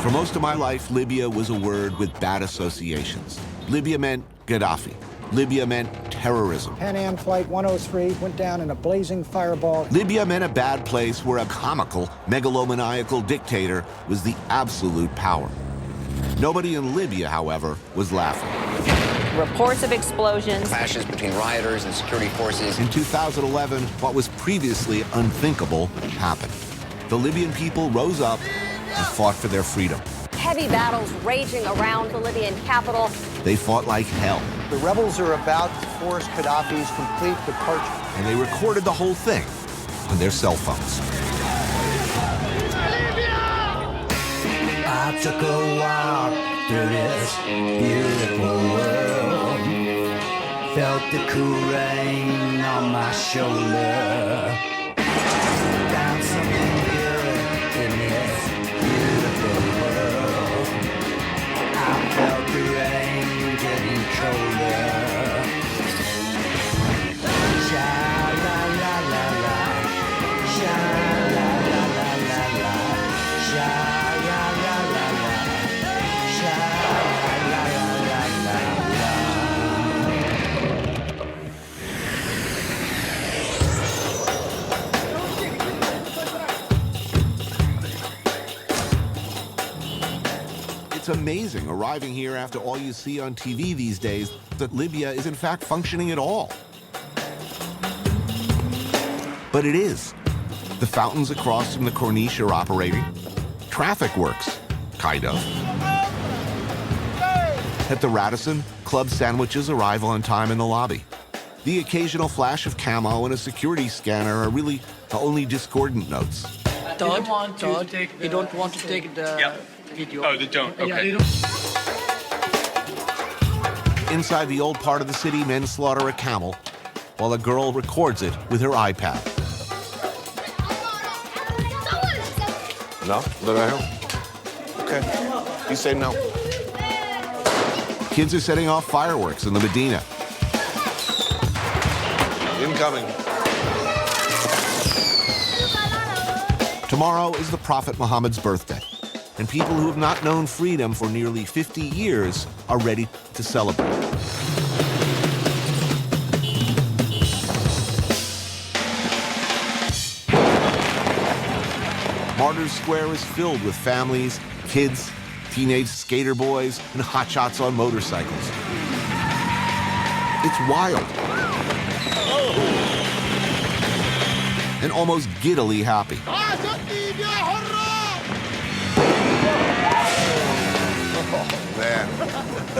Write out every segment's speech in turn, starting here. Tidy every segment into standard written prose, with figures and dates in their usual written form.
For most of my life, Libya was a word with bad associations. Libya meant Gaddafi. Libya meant terrorism. Pan Am Flight 103 went down in a blazing fireball. Libya meant a bad place where a comical, megalomaniacal dictator was the absolute power. Nobody in Libya, however, was laughing. Reports of explosions. Clashes between rioters and security forces. In 2011, what was previously unthinkable happened. The Libyan people rose up and fought for their freedom. Heavy battles raging around the Libyan capital. They fought like hell. The rebels are about to force Gaddafi's complete departure. And they recorded the whole thing on their cell phones. I took a walk through this beautiful world. Felt the cool rain on my shoulder. Found something good in this beautiful world. I felt the rain getting colder. Sha-la-la-la-la, sha-la-la-la-la-la, sha-la-la-la-la, sha-la-la-la-la-la. It's amazing arriving here after all you see on TV these days that Libya is in fact functioning at all. But it is. The fountains across from the Corniche are operating. Traffic works, kind of. At the Radisson, club sandwiches arrive on time in the lobby. The occasional flash of camo and a security scanner are really the only discordant notes. Todd, you don't want to take the video. Oh, they don't? Okay. Yeah, they don't. Inside the old part of the city, men slaughter a camel while a girl records it with her iPad. No? Let her help? Okay. You say no. Kids are setting off fireworks in the Medina. Incoming. Tomorrow is the Prophet Muhammad's birthday, and people who have not known freedom for nearly 50 years are ready to celebrate. Martyrs Square is filled with families, kids, teenage skater boys, and hotshots on motorcycles. It's wild. And almost giddily happy. Man.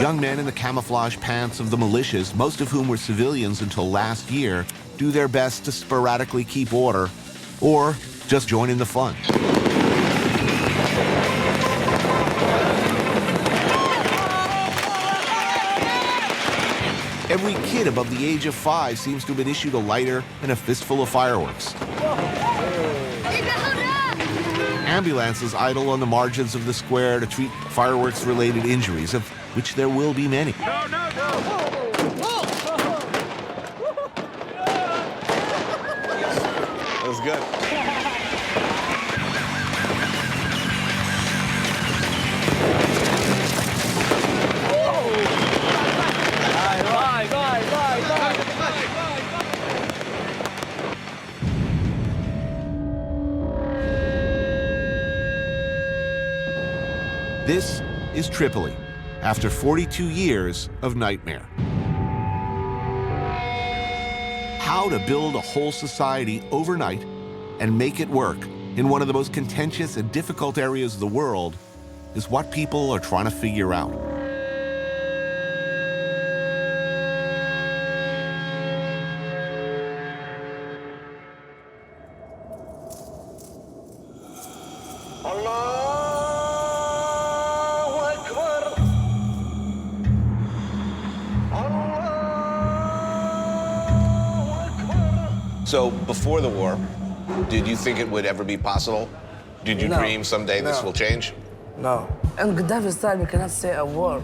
Young men in the camouflage pants of the militias, most of whom were civilians until last year, do their best to sporadically keep order or just join in the fun. Every kid above the age of 5 seems to have been issued a lighter and a fistful of fireworks. Ambulances idle on the margins of the square to treat fireworks-related injuries, of which there will be many. That was good. This is Tripoli, after 42 years of nightmare. How to build a whole society overnight and make it work in one of the most contentious and difficult areas of the world is what people are trying to figure out. So, before the war, did you think it would ever be possible? Did you dream someday this will change? No. In Gaddafi's time, you cannot say a word.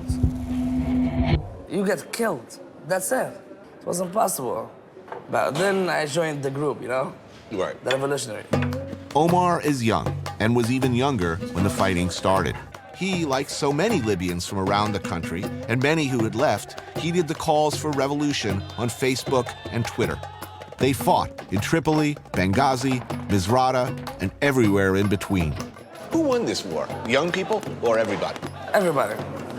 You get killed. That's it. It was impossible. But then I joined the group, you know? Right. The revolutionary. Omar is young and was even younger when the fighting started. He, like so many Libyans from around the country, and many who had left, heeded the calls for revolution on Facebook and Twitter. They fought in Tripoli, Benghazi, Misrata, and everywhere in between. Who won this war? Young people or everybody? Everybody.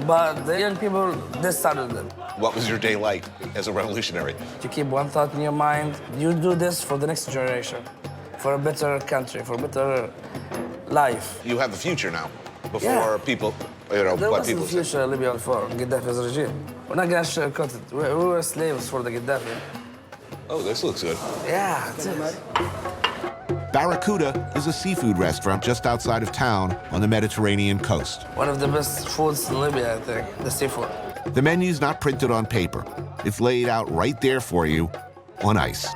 But the young people, they started it. What was your day like as a revolutionary? You keep one thought in your mind. You do this for the next generation, for a better country, for a better life. You have a future now. Before Yeah. people, you know, There what was people a say. future Libya before Gaddafi's regime. We're not gonna sugarcoat it. We were slaves for the Gaddafi. Oh, this looks good. Yeah, it is. Barracuda is a seafood restaurant just outside of town on the Mediterranean coast. One of the best foods in Libya, I think, the seafood. The menu's not printed on paper. It's laid out right there for you on ice.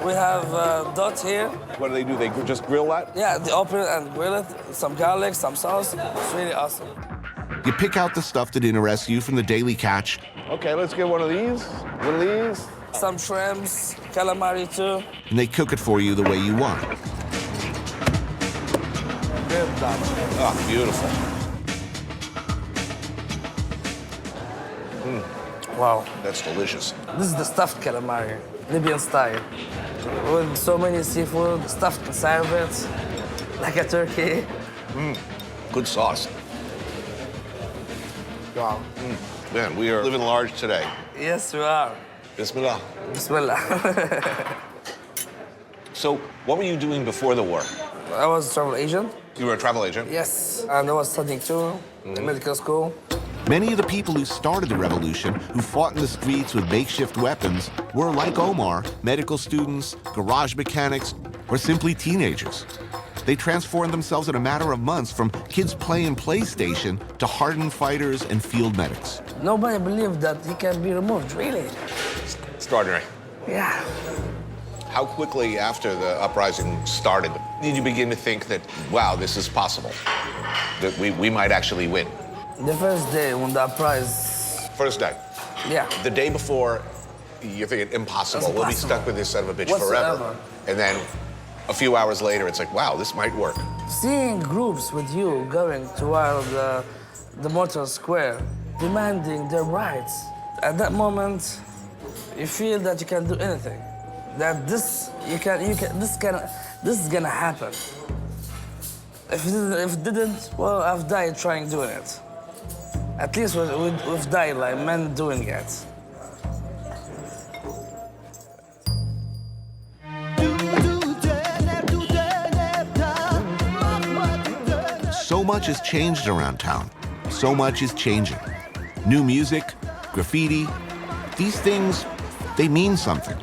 We have dot here. What do? They just grill that? Yeah, they open it and grill it. Some garlic, some sauce. It's really awesome. You pick out the stuff that interests you from the daily catch, Okay, let's get one of these. One of these. Some shrimps, calamari too. and they cook it for you the way you want. Good done. Oh, beautiful. Wow. That's delicious. This is the stuffed calamari, Libyan style. With so many seafood, stuffed inside of it, like a turkey. Good sauce. Wow. Man, we are living large today. Yes, we are. Bismillah. Bismillah. So, what were you doing before the war? I was a travel agent. You were a travel agent? Yes. And I was studying too, in medical school. Many of the people who started the revolution, who fought in the streets with makeshift weapons, were, like Omar, medical students, garage mechanics, or simply teenagers. They transformed themselves in a matter of months from kids playing PlayStation to hardened fighters and field medics. Nobody believed that he can be removed, really. Extraordinary. Yeah. How quickly after the uprising started did you begin to think that, wow, this is possible? That we might actually win? The first day when the uprising, First day. yeah. The day before, you're thinking, impossible. We'll be stuck with this son of a bitch Whatsoever. forever. And then a few hours later, it's like, wow, this might work. Seeing groups with you going toward the Mortar Square, demanding their rights. At that moment, you feel that you can do anything. That this is gonna happen. If it didn't, well, I've died trying doing it. At least we've died like men doing it. So much has changed around town. So much is changing. New music, graffiti, these things, they mean something.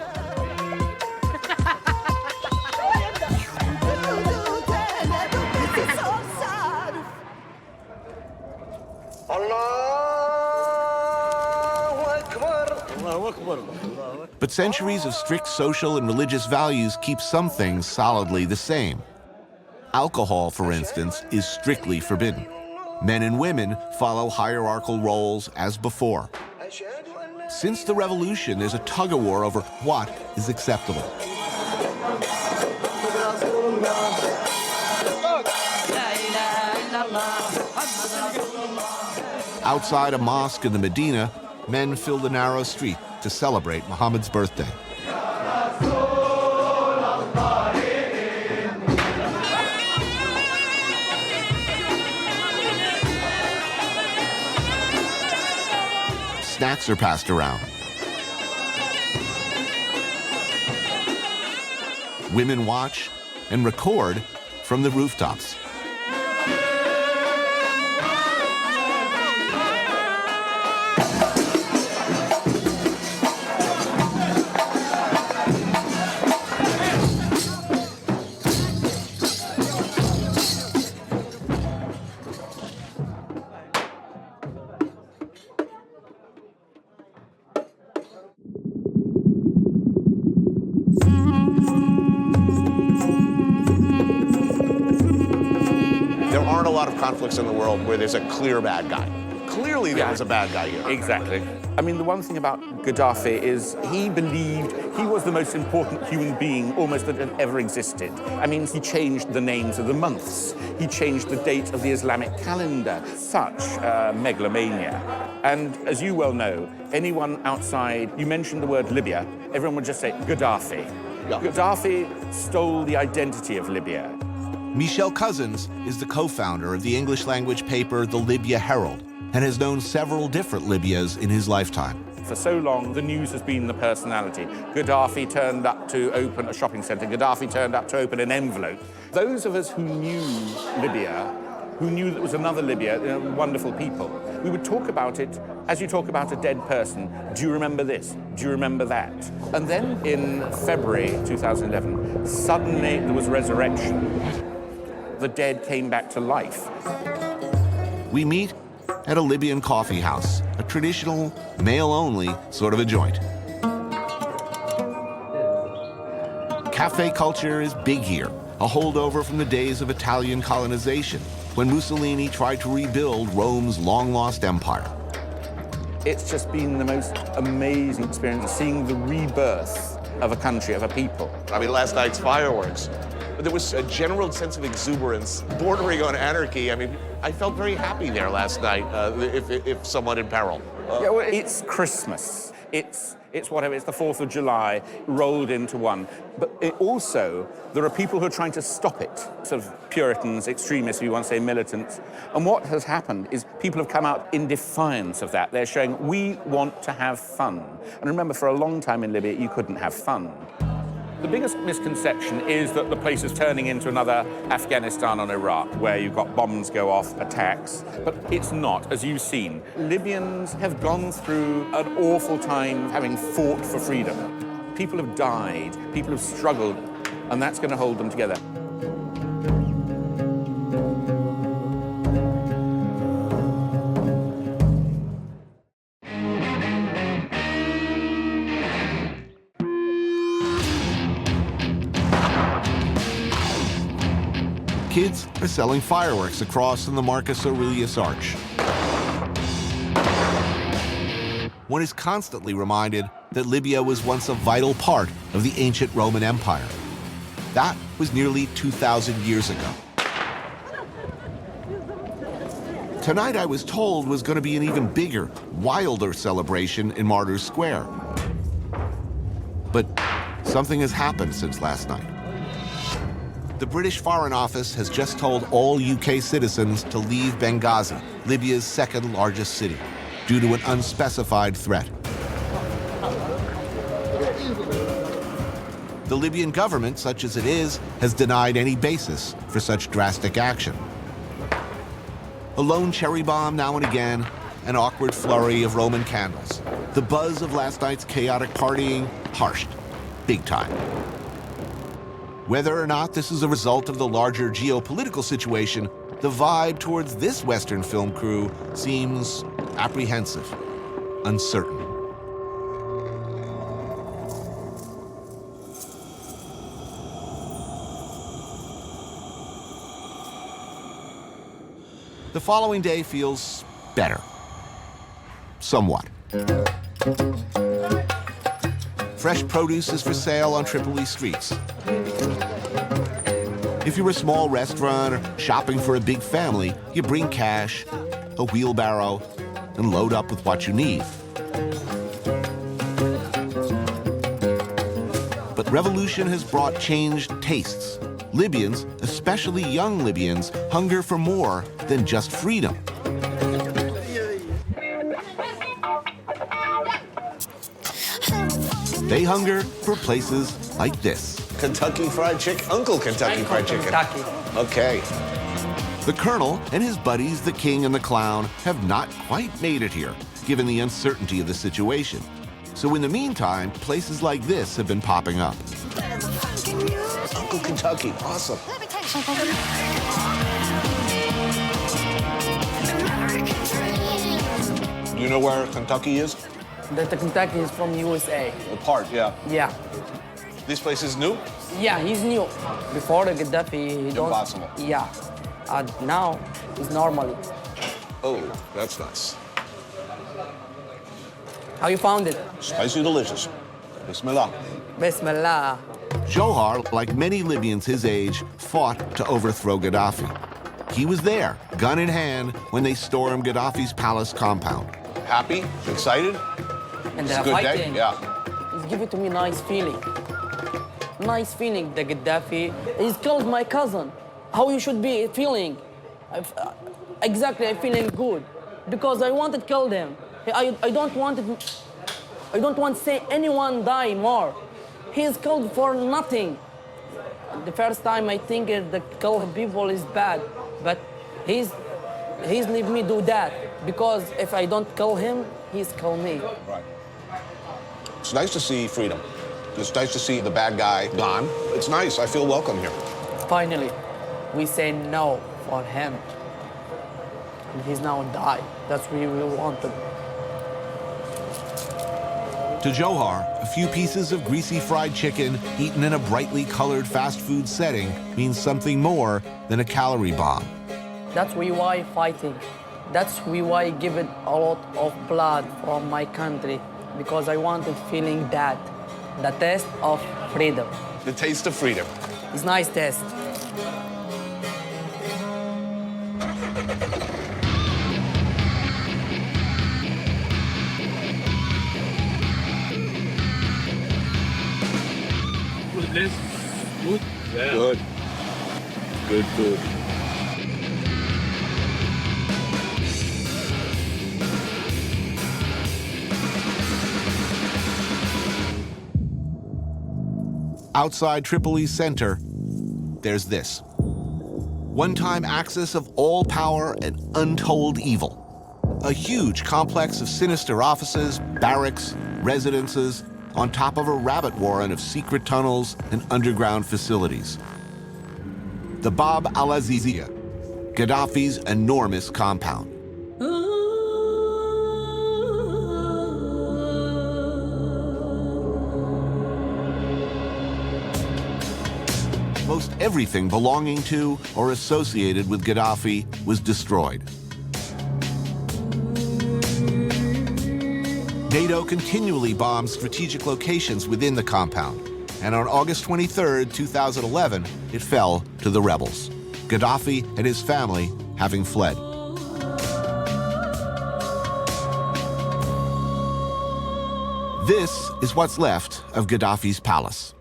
But centuries of strict social and religious values keep some things solidly the same. Alcohol, for instance, is strictly forbidden. Men and women follow hierarchical roles as before. Since the revolution, there's a tug-of-war over what is acceptable. Outside a mosque in the Medina, men fill the narrow street to celebrate Muhammad's birthday. Snacks are passed around. Women watch and record from the rooftops. There aren't a lot of conflicts in the world where there's a clear bad guy. Clearly, Clearly there was a bad guy here. Exactly. I mean, the one thing about Gaddafi is he believed he was the most important human being almost that had ever existed. I mean, he changed the names of the months. He changed the date of the Islamic calendar. Such megalomania. And as you well know, anyone outside, you mentioned the word Libya, everyone would just say Gaddafi. Yeah. Gaddafi stole the identity of Libya. Michel Cousins is the co-founder of the English-language paper The Libya Herald and has known several different Libyas in his lifetime. For so long, the news has been the personality. Gaddafi turned up to open a shopping centre. Gaddafi turned up to open an envelope. Those of us who knew Libya, who knew that it was another Libya, wonderful people, we would talk about it as you talk about a dead person. Do you remember this? Do you remember that? And then in February 2011, suddenly there was resurrection. The dead came back to life. We meet at a Libyan coffee house, a traditional, male-only sort of a joint. Cafe culture is big here, a holdover from the days of Italian colonization, when Mussolini tried to rebuild Rome's long-lost empire. It's just been the most amazing experience, seeing the rebirth of a country, of a people. I mean, last night's fireworks. There was a general sense of exuberance, bordering on anarchy. I mean, I felt very happy there last night, if somewhat in peril. Yeah, well, it's Christmas. It's whatever, it's the 4th of July rolled into one. But also, there are people who are trying to stop it, sort of Puritans, extremists, we want to say militants. And what has happened is people have come out in defiance of that. They're showing, we want to have fun. And remember, for a long time in Libya, you couldn't have fun. The biggest misconception is that the place is turning into another Afghanistan or Iraq, where you've got bombs go off, attacks. But it's not, as you've seen. Libyans have gone through an awful time having fought for freedom. People have died, people have struggled, and that's going to hold them together. Kids are selling fireworks across on the Marcus Aurelius Arch. One is constantly reminded that Libya was once a vital part of the ancient Roman Empire. That was nearly 2,000 years ago. Tonight, I was told, was going to be an even bigger, wilder celebration in Martyrs Square. But something has happened since last night. The British Foreign Office has just told all UK citizens to leave Benghazi, Libya's second largest city, due to an unspecified threat. The Libyan government, such as it is, has denied any basis for such drastic action. A lone cherry bomb now and again, an awkward flurry of Roman candles. The buzz of last night's chaotic partying harshed, big time. Whether or not this is a result of the larger geopolitical situation, the vibe towards this Western film crew seems apprehensive, uncertain. The following day feels better. Somewhat. Fresh produce is for sale on Tripoli streets. If you're a small restaurant or shopping for a big family, you bring cash, a wheelbarrow, and load up with what you need. But revolution has brought changed tastes. Libyans, especially young Libyans, hunger for more than just freedom. They hunger for places like this. Kentucky Fried Chicken? Uncle Kentucky Fried Chicken. Kentucky. Okay. The Colonel and his buddies, the King and the Clown, have not quite made it here, given the uncertainty of the situation. So in the meantime, places like this have been popping up. Uncle Kentucky, awesome. Do you know where Kentucky is? The Kentucky is from USA. The part, yeah. Yeah. This place is new? Yeah, he's new. Before the Gaddafi, he don't... Impossible. Yeah. Now, it's normally. Oh, that's nice. How you found it? Spicy delicious. Bismillah. Bismillah. Johar, like many Libyans his age, fought to overthrow Gaddafi. He was there, gun in hand, when they stormed Gaddafi's palace compound. Happy? Excited? And It's they're a good day? fighting. Yeah. It's giving to me nice feeling. Nice feeling, the Gaddafi. He's killed my cousin. How you should be feeling? Exactly, I'm feeling good. Because I wanted to kill him. I don't want to say anyone die more. He's killed for nothing. The first time I think the kill people is bad, but he's leave me do that. Because if I don't kill him, he's kill me. Right. It's nice to see freedom. It's nice to see the bad guy gone. It's nice. I feel welcome here. Finally, we say no for him. And he's now died. That's what we wanted. To Johar, a few pieces of greasy fried chicken eaten in a brightly colored fast food setting means something more than a calorie bomb. That's why fighting. That's why I give it a lot of blood from my country, because I wanted feeling that, the taste of freedom. The taste of freedom. It's nice taste. Good. Good food. Outside Tripoli's center, there's this. One-time axis of all power and untold evil. A huge complex of sinister offices, barracks, residences, on top of a rabbit warren of secret tunnels and underground facilities. The Bab al-Azizia, Gaddafi's enormous compound. Most everything belonging to or associated with Gaddafi was destroyed. NATO continually bombed strategic locations within the compound, and on August 23, 2011, it fell to the rebels, Gaddafi and his family having fled. This is what's left of Gaddafi's palace.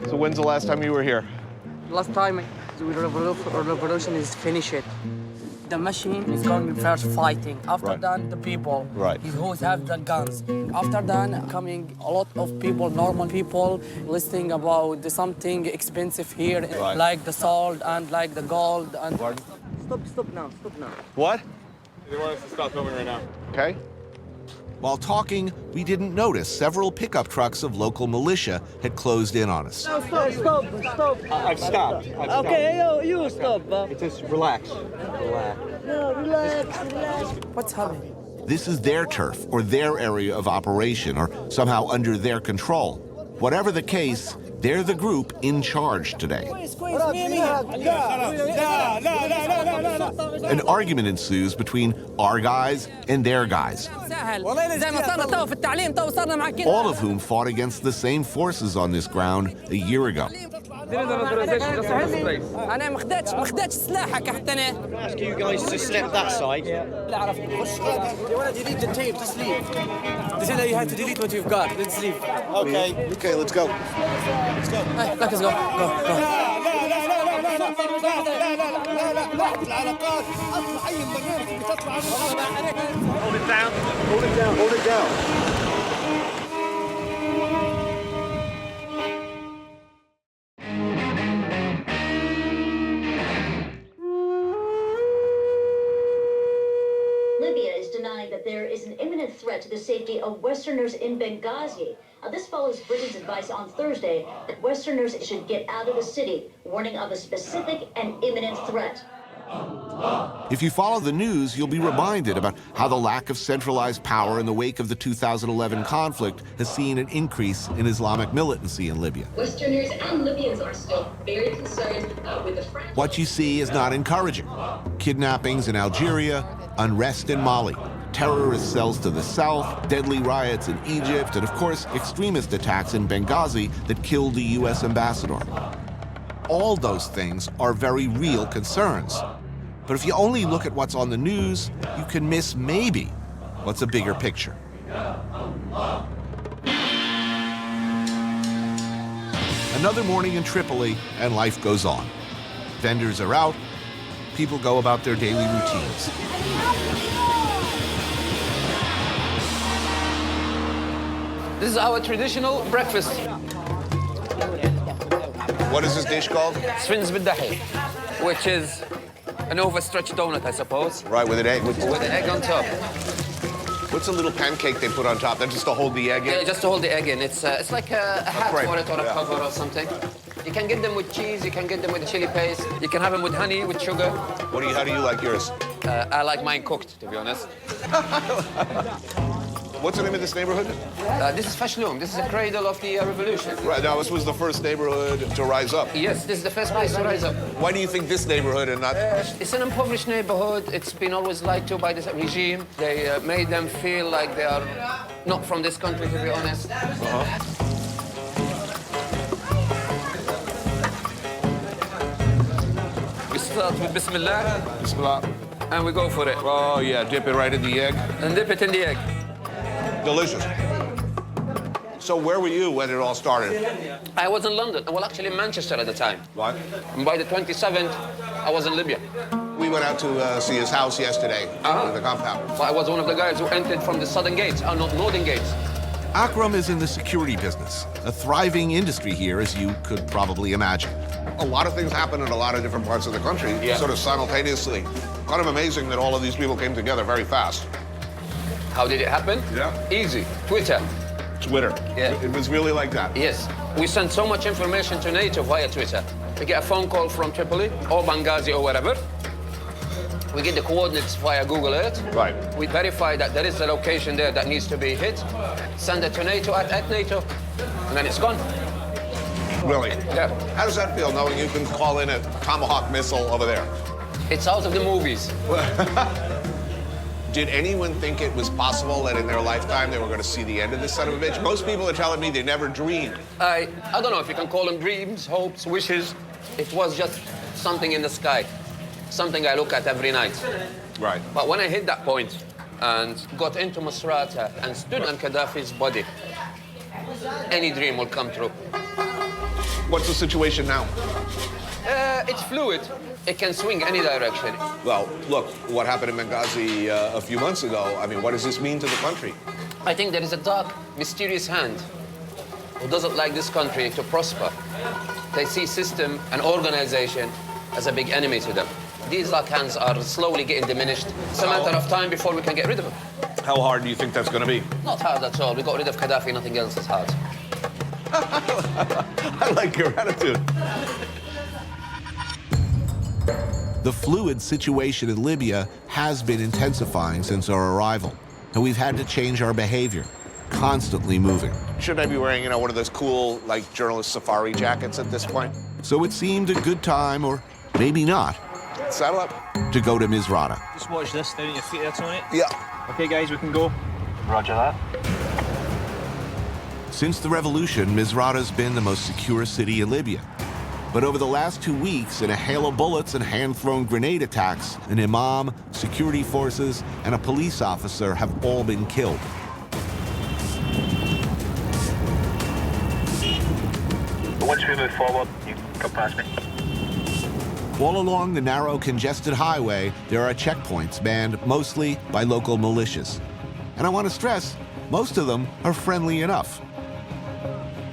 So when's the last time you were here? Last time the revolution is finished. The machine is going first fighting. After Right. that, the people Right. who have the guns. After that, coming a lot of people, normal people, listening about something expensive here, Right. like the salt and like the gold. And Pardon? stop now. What? They want us to stop filming right now. Okay. While talking, we didn't notice several pickup trucks of local militia had closed in on us. Stop. I've stopped. you stop. Just relax. What's happening? This is their turf or their area of operation or somehow under their control. Whatever the case, they're the group in charge today. An argument ensues between our guys and their guys, all of whom fought against the same forces on this ground a year ago. أنا ما خدتش سلاحك حتى أنا. I'm gonna ask you guys to step that side. You want to delete the tape, just leave. They said that you had to delete what you've got. Let's leave. Okay. Okay, let's go. Let's go. Hey, let's go. Hold it down. Hold it down. Hold it down. Libya is denying that there is an imminent threat to the safety of Westerners in Benghazi. This follows Britain's advice on Thursday that Westerners should get out of the city, warning of a specific and imminent threat. If you follow the news, you'll be reminded about how the lack of centralized power in the wake of the 2011 conflict has seen an increase in Islamic militancy in Libya. Westerners and Libyans are still very concerned with the fragile... What you see is not encouraging. Kidnappings in Algeria, unrest in Mali, terrorist cells to the south, deadly riots in Egypt, and of course, extremist attacks in Benghazi that killed the U.S. ambassador. All those things are very real concerns. But if you only look at what's on the news, you can miss maybe what's a bigger picture. Another morning in Tripoli, and life goes on. Vendors are out, people go about their daily routines. This is our traditional breakfast. What is this dish called? Sfins b'dahi, which is an overstretched donut, I suppose. Right, with an egg. With an egg on top. What's a little pancake they put on top? That's just to hold the egg in? Yeah, just to hold the egg in. It's like a hat for it or a cover or something. You can get them with cheese, you can get them with chili paste, you can have them with honey, with sugar. How do you like yours? I like mine cooked, to be honest. What's the name of this neighborhood? This is Fashloom. This is the cradle of the revolution. Right, now this was the first neighborhood to rise up. Yes, this is the first place to rise up. Why do you think this neighborhood and not... It's an impoverished neighborhood. It's been always lied to by this regime. They made them feel like they are not from this country, to be honest. We start with Bismillah. Bismillah. And we go for it. Oh, yeah, dip it right in the egg. And dip it in the egg. Delicious. So where were you when it all started? I was in London. Well, actually in Manchester at the time. What? And by the 27th, I was in Libya. We went out to see his house yesterday, the compound. Well, I was one of the guys who entered from the southern gates, not northern gates. Akram is in the security business, a thriving industry here, as you could probably imagine. A lot of things happen in a lot of different parts of the country, sort of simultaneously. Kind of amazing that all of these people came together very fast. How did it happen? Yeah. Easy. Twitter. Twitter. Yeah. It was really like that. Yes. We sent so much information to NATO via Twitter. We get a phone call from Tripoli or Benghazi or wherever. We get the coordinates via Google Earth. Right. We verify that there is a location there that needs to be hit. Send it to NATO at NATO, and then it's gone. Really? Yeah. How does that feel, knowing you can call in a Tomahawk missile over there? It's out of the movies. Did anyone think it was possible that in their lifetime they were going to see the end of this son of a bitch? Most people are telling me they never dreamed. I don't know if you can call them dreams, hopes, wishes. It was just something in the sky, something I look at every night. Right. But when I hit that point and got into Misrata and stood on Gaddafi's body, any dream will come true. What's the situation now? It's fluid. It can swing any direction. Well, look, what happened in Benghazi a few months ago, I mean, what does this mean to the country? I think there is a dark, mysterious hand who doesn't like this country to prosper. They see system and organization as a big enemy to them. These dark hands are slowly getting diminished. It's a matter of time before we can get rid of them. How hard do you think that's going to be? Not hard at all. We got rid of Gaddafi, nothing else is hard. I like your attitude. The fluid situation in Libya has been intensifying since our arrival, and we've had to change our behavior, constantly moving. Shouldn't I be wearing, one of those cool, journalist safari jackets at this point? So it seemed a good time, or maybe not, saddle up, to go to Misrata. Just watch this down at your feet there, Tony. Yeah. Okay, guys, we can go. Roger that. Since the revolution, Misrata's been the most secure city in Libya. But over the last 2 weeks, in a hail of bullets and hand-thrown grenade attacks, an imam, security forces, and a police officer have all been killed. Once we move forward, you can come past me. All along the narrow, congested highway, there are checkpoints manned mostly by local militias. And I want to stress, most of them are friendly enough.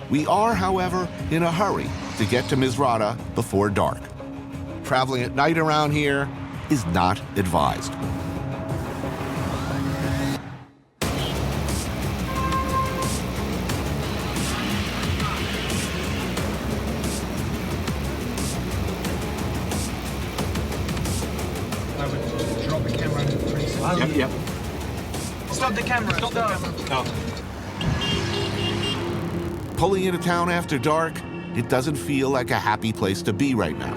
We are, however, in a hurry to get to Misrata before dark. Traveling at night around here is not advised. Yep. Stop the camera. Stop the camera. No. Pulling into town after dark, it doesn't feel like a happy place to be right now.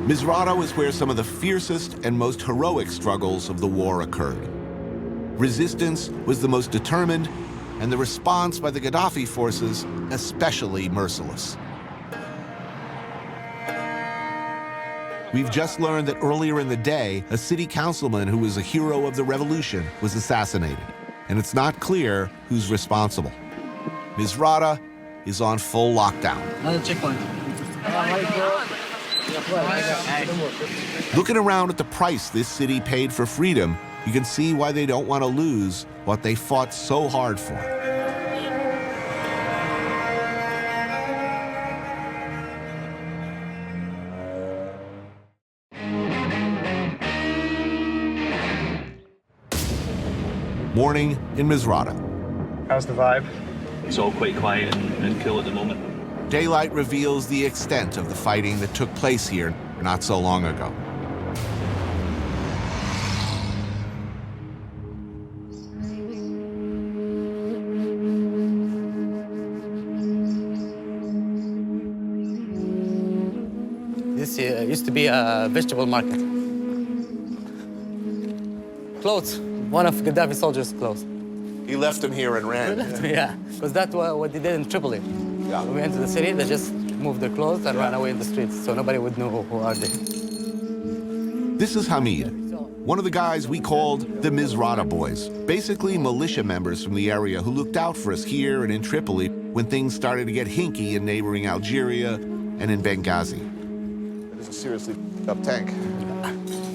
Misrata was where some of the fiercest and most heroic struggles of the war occurred. Resistance was the most determined, and the response by the Gaddafi forces especially merciless. We've just learned that earlier in the day, a city councilman who was a hero of the revolution was assassinated, and it's not clear who's responsible. Misrata is on full lockdown. Another checkpoint. Looking around at the price this city paid for freedom, you can see why they don't want to lose what they fought so hard for. Morning in Misrata. How's the vibe? It's all quite quiet and cool at the moment. Daylight reveals the extent of the fighting that took place here not so long ago. This used to be a vegetable market. Clothes. One of Gaddafi's soldiers' clothes. He left him here and ran. Yeah, because that's what they did in Tripoli. Yeah. When we entered the city, they just moved their clothes and ran away in the streets, so nobody would know who are they. This is Hamid, one of the guys we called the Misrata Boys, basically militia members from the area who looked out for us here and in Tripoli when things started to get hinky in neighboring Algeria and in Benghazi. That is a seriously up tank.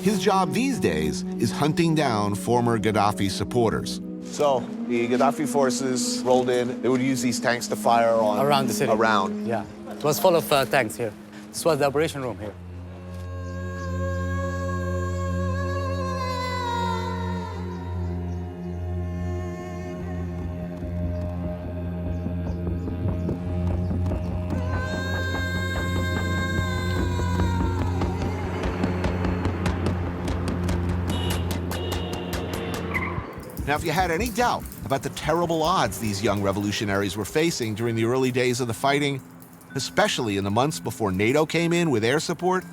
His job these days is hunting down former Gaddafi supporters. So the Gaddafi forces rolled in. They would use these tanks to fire on Around the city. Around. Yeah, it was full of tanks here. This was the operation room here. Now, if you had any doubt about the terrible odds these young revolutionaries were facing during the early days of the fighting, especially in the months before NATO came in with air support,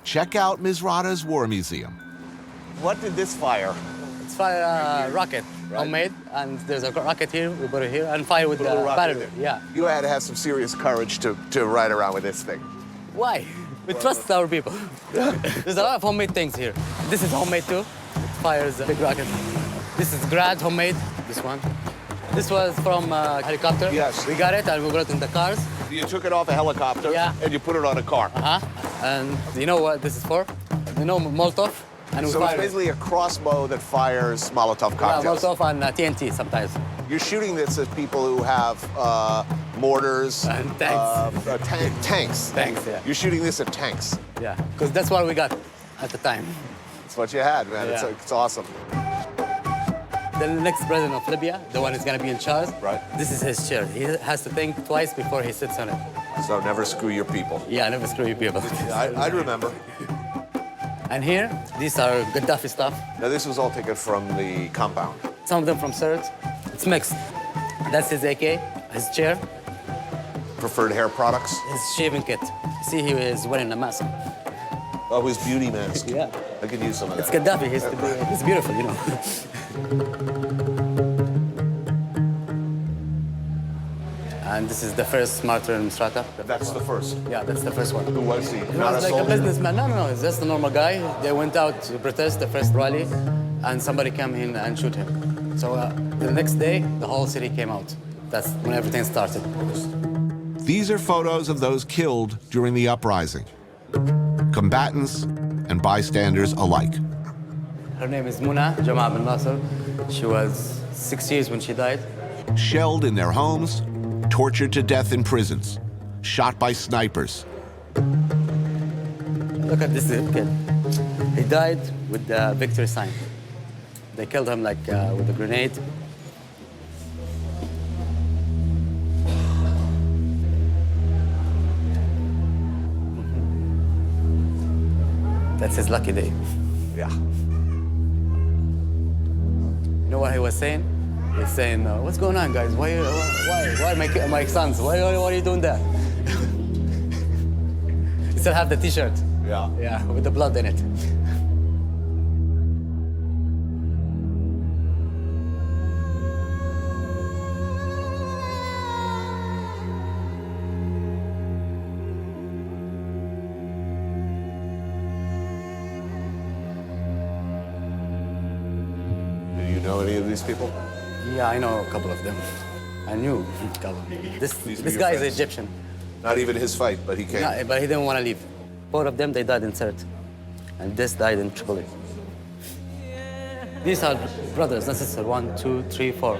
check out Misrata's War Museum. What did this fire? It's fire rocket, homemade, and there's a rocket here, we put it here, and fire with the battery. Yeah. You had to have some serious courage to ride around with this thing. Why? We trust our people. There's a lot of homemade things here. This is homemade too. It fires a big rocket. This is grad homemade, this one. This was from a helicopter. Yes. We got it and we got it in the cars. You took it off a helicopter and you put it on a car. And you know what this is for? You know Molotov? And so it's basically a crossbow that fires Molotov cocktails. Yeah, Molotov and TNT sometimes. You're shooting this at people who have mortars. And tanks. Tanks. Tanks, yeah. You're shooting this at tanks. Yeah, because that's what we got at the time. That's what you had, man. Yeah. It's awesome. The next president of Libya, the one who's going to be in charge, right? This is his chair. He has to think twice before he sits on it. So never screw your people. Yeah, never screw your people. Yeah, I'd remember. And here, these are Gaddafi stuff. Now, this was all taken from the compound. Some of them from Sirte. It's mixed. That's his AK, his chair. Preferred hair products? His shaving kit. See, he is wearing a mask. Oh, his beauty mask. Yeah. I could use some of that. It's Gaddafi. He's beautiful, you know. And this is the first martyr in Misrata. That's the first? Yeah, that's the first one. Who was he? He Not was a like soldier? a businessman. No, he's just a normal guy. They went out to protest the first rally, and somebody came in and shoot him. So the next day, the whole city came out. That's when everything started. These are photos of those killed during the uprising. Combatants and bystanders alike. Her name is Muna Jamal bin Nasser. She was 6 years when she died. Shelled in their homes, tortured to death in prisons, shot by snipers. Look at this kid. He died with the victory sign. They killed him like with a grenade. That's his lucky day. Yeah. You know what he was saying? He was saying, what's going on, guys? Why my sons? Why are you doing that? He still have the T-shirt. Yeah. Yeah, with the blood in it. Do you know any of these people? Yeah, I know a couple of them. I knew a couple. This guy is Egyptian. Not even his fight, but he came. No, but he didn't want to leave. Four of them, they died in Sirte. And this died in Tripoli. These are brothers and sisters, 1, 2, 3, 4.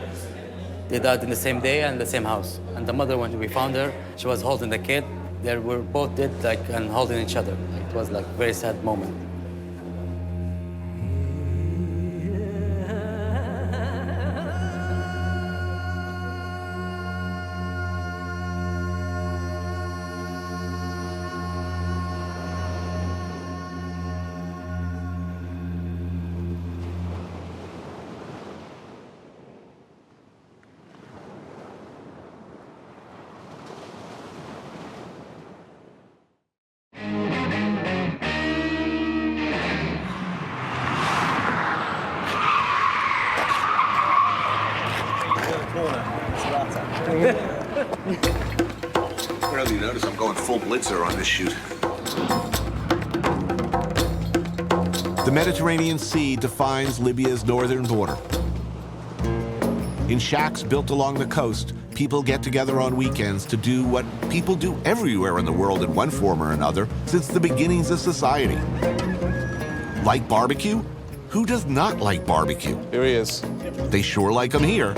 They died in the same day and the same house. And the mother, when we found her, she was holding the kid. They were both dead, and holding each other. It was like a very sad moment. Well, you notice I'm going full blitzer on this shoot. The Mediterranean Sea defines Libya's northern border. In shacks built along the coast, people get together on weekends to do what people do everywhere in the world in one form or another since the beginnings of society. Like barbecue? Who does not like barbecue? Here he is. They sure like them here.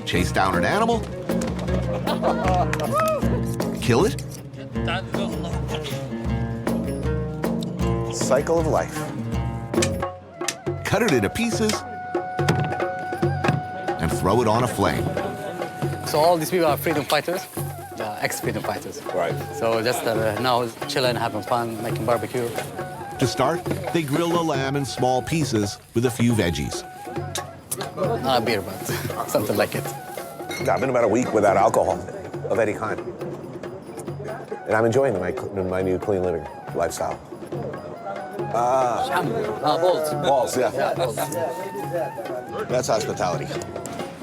Chase down an animal? Kill it? Cycle of life. Cut it into pieces and throw it on a flame. So all these people are freedom fighters, ex-freedom fighters. Right. So just now chilling, having fun, making barbecue. To start, they grill the lamb in small pieces with a few veggies. Not a beer, but something like it. I've been about a week without alcohol of any kind. And I'm enjoying my new clean living lifestyle. Balls. Balls, yeah. Yeah, balls. That's hospitality.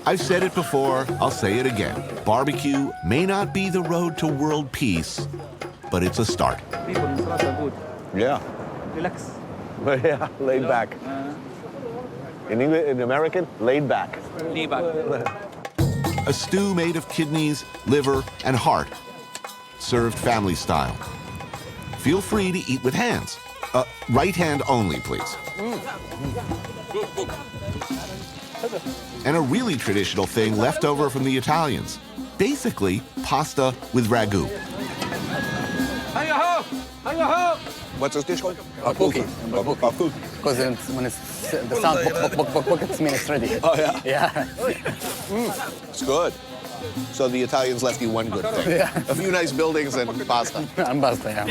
I've said it before, I'll say it again. Barbecue may not be the road to world peace, but it's a start. People in Misrata are good. Yeah. Relax. Yeah, laid back. In English, in American, laid back. Lay back. A stew made of kidneys, liver, and heart, served family style. Feel free to eat with hands. Right hand only, please. And a really traditional thing left over from the Italians. Basically, pasta with ragu. What's this dish called? Because when it's the sound, it means it's ready. Oh, yeah? Yeah. It's good. So the Italians left you one good thing. Yeah. A few nice buildings and pasta. And pasta, yeah.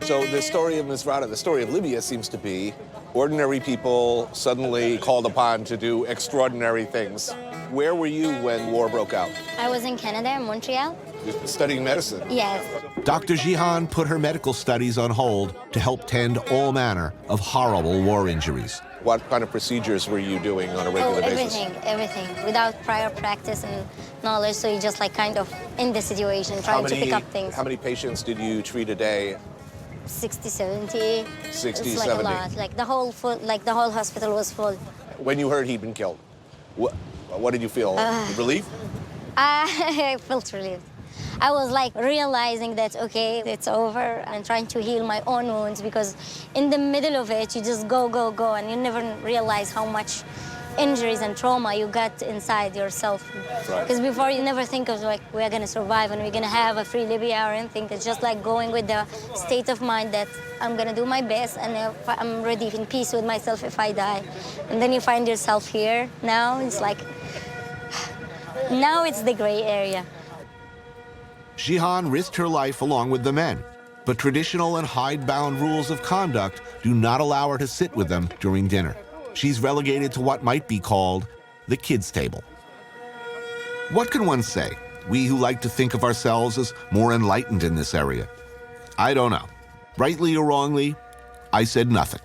So the story of Misrata, the story of Libya seems to be ordinary people suddenly called upon to do extraordinary things. Where were you when war broke out? I was in Canada, in Montreal. You're studying medicine? Yes. Dr. Jihan put her medical studies on hold to help tend all manner of horrible war injuries. What kind of procedures were you doing on a regular basis? Everything. Without prior practice and knowledge, so you just like kind of in the situation, trying to pick up things. How many patients did you treat a day? 60, 70. 60, it's like 70. a lot. Like the whole hospital was full. When you heard he'd been killed, what did you feel? Relief? I felt relieved. I was like realizing that, okay, it's over, and trying to heal my own wounds, because in the middle of it, you just go, and you never realize how much injuries and trauma you got inside yourself. Because before, you never think of like, we're gonna survive and we're gonna have a free Libya or anything. It's just like going with the state of mind that I'm gonna do my best, and I'm ready in peace with myself if I die. And then you find yourself here. Now it's like, now it's the gray area. Jihan risked her life along with the men. But traditional and hidebound rules of conduct do not allow her to sit with them during dinner. She's relegated to what might be called the kids' table. What can one say, we who like to think of ourselves as more enlightened in this area? I don't know. Rightly or wrongly, I said nothing.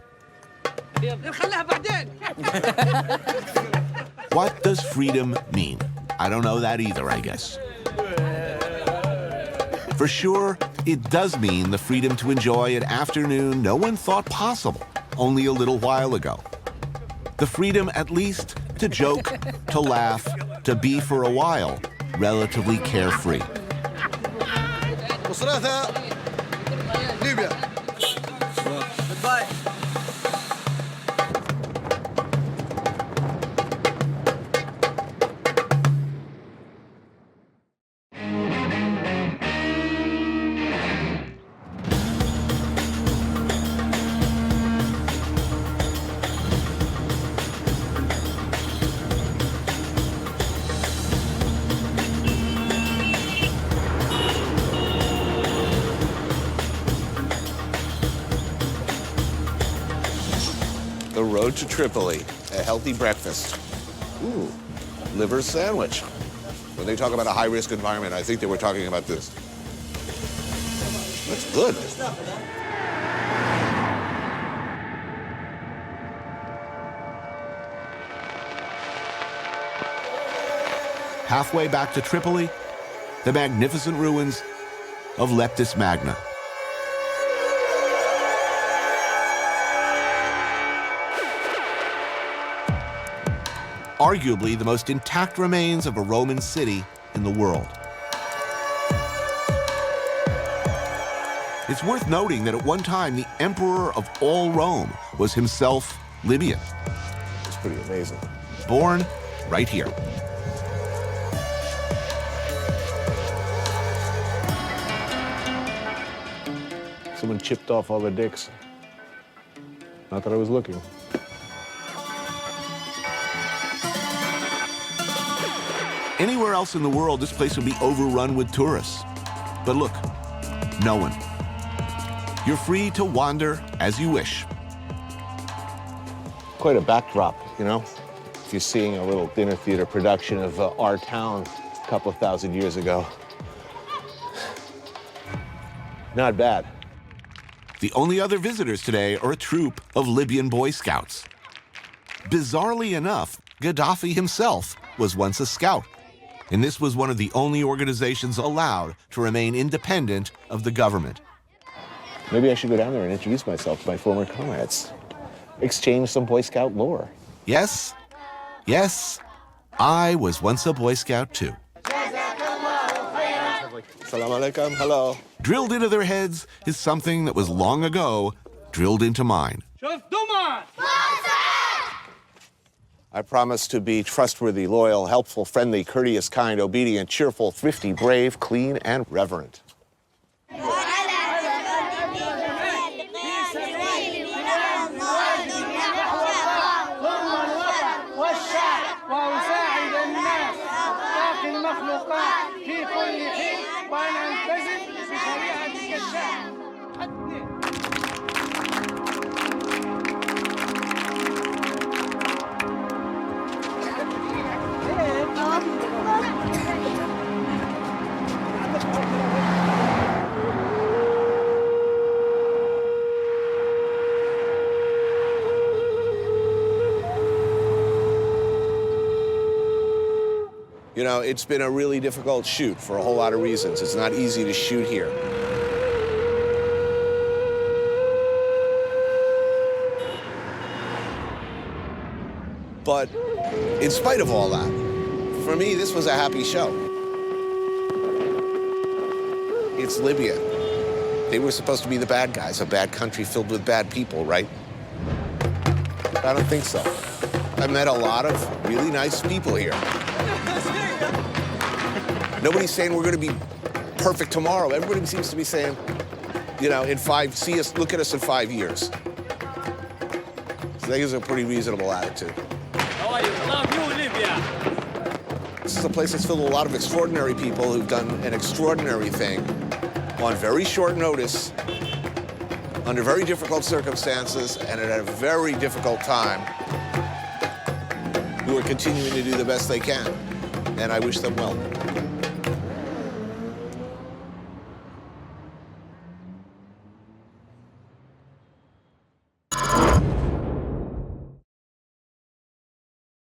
What does freedom mean? I don't know that either, I guess. For sure, it does mean the freedom to enjoy an afternoon no one thought possible only a little while ago. The freedom, at least, to joke, to laugh, to be for a while relatively carefree. Misrata, Libya. Goodbye. The road to Tripoli, a healthy breakfast. Ooh, liver sandwich. When they talk about a high-risk environment, I think they were talking about this. That's good. Halfway back to Tripoli, the magnificent ruins of Leptis Magna. Arguably the most intact remains of a Roman city in the world. It's worth noting that at one time, the emperor of all Rome was himself Libyan. It's pretty amazing. Born right here. Someone chipped off all the dicks. Not that I was looking. Anywhere else in the world, this place would be overrun with tourists. But look, no one. You're free to wander as you wish. Quite a backdrop, you know? If you're seeing a little dinner theater production of Our Town a couple of thousand years ago. Not bad. The only other visitors today are a troop of Libyan Boy Scouts. Bizarrely enough, Gaddafi himself was once a scout, and this was one of the only organizations allowed to remain independent of the government. Maybe I should go down there and introduce myself to my former comrades. Exchange some Boy Scout lore. Yes, yes, I was once a Boy Scout too. Salam alaikum, hello. Drilled into their heads is something that was long ago drilled into mine. I promise to be trustworthy, loyal, helpful, friendly, courteous, kind, obedient, cheerful, thrifty, brave, clean, and reverent. You know, it's been a really difficult shoot for a whole lot of reasons. It's not easy to shoot here. But in spite of all that, for me, this was a happy show. It's Libya. They were supposed to be the bad guys, a bad country filled with bad people, right? I don't think so. I met a lot of really nice people here. Nobody's saying we're going to be perfect tomorrow. Everybody seems to be saying, you know, look at us in 5 years. So I think it's a pretty reasonable attitude. How are you? Love you, Libya. This is a place that's filled with a lot of extraordinary people who've done an extraordinary thing on very short notice, under very difficult circumstances, and at a very difficult time, who are continuing to do the best they can. And I wish them well.